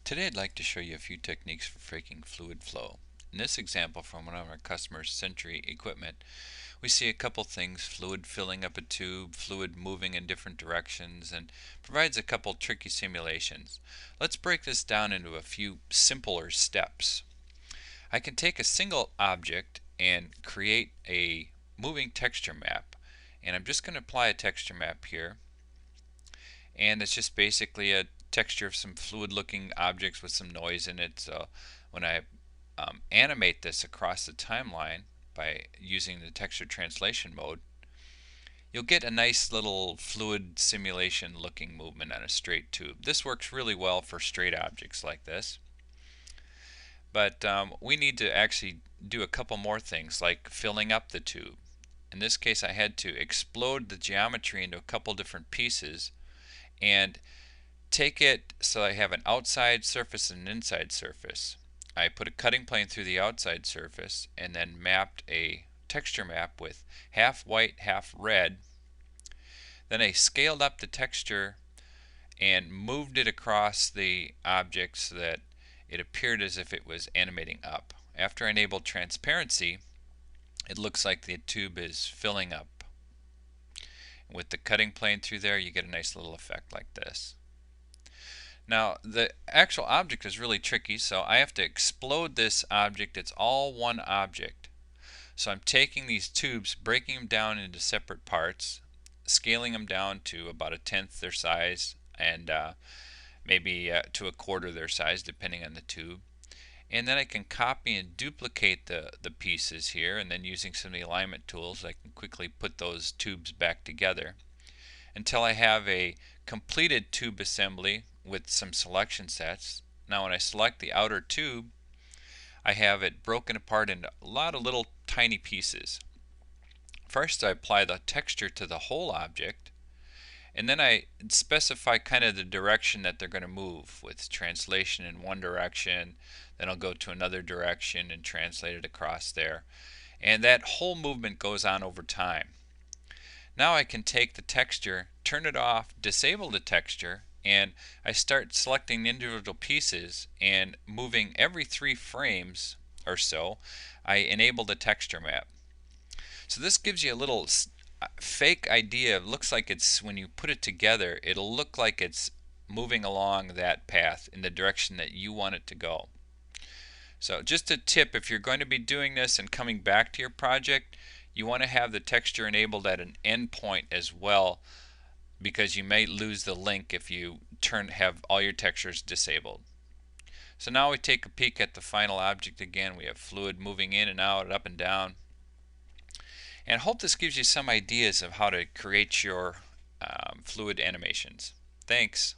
Today I'd like to show you a few techniques for faking fluid flow. In this example from one of our customers' Sentry equipment, we see a couple things: fluid filling up a tube, fluid moving in different directions, and provides a couple tricky simulations. Let's break this down into a few simpler steps. I can take a single object and create a moving texture map, and I'm just going to apply a texture map here, and it's just basically a texture of some fluid looking objects with some noise in it. So when I animate this across the timeline by using the texture translation mode, you'll get a nice little fluid simulation looking movement on a straight tube. This works really well for straight objects like this, but we need to actually do a couple more things like filling up the tube. In this case I had to explode the geometry into a couple different pieces and take it so I have an outside surface and an inside surface. I put a cutting plane through the outside surface and then mapped a texture map with half white, half red. Then I scaled up the texture and moved it across the object so that it appeared as if it was animating up. After I enabled transparency, it looks like the tube is filling up. With the cutting plane through there, you get a nice little effect like this. Now the actual object is really tricky, so I have to explode this object. It's all one object. So I'm taking these tubes, breaking them down into separate parts, scaling them down to about 1/10 their size, and maybe to 1/4 their size depending on the tube. And then I can copy and duplicate the pieces here, and then using some of the alignment tools I can quickly put those tubes back together until I have a completed tube assembly with some selection sets. Now when I select the outer tube, I have it broken apart into a lot of little tiny pieces. First I apply the texture to the whole object, and then I specify kind of the direction that they're going to move with translation in one direction, then I'll go to another direction and translate it across there. And that whole movement goes on over time. Now I can take the texture, turn it off, disable the texture, and I start selecting individual pieces and moving every 3 frames or so. I enable the texture map. So this gives you a little fake idea. It looks like it's, when you put it together, it'll look like it's moving along that path in the direction that you want it to go. So just a tip, if you're going to be doing this and coming back to your project, you want to have the texture enabled at an endpoint as well, because you may lose the link if you have all your textures disabled. So now we take a peek at the final object again. We have fluid moving in and out, up and down. And I hope this gives you some ideas of how to create your fluid animations. Thanks.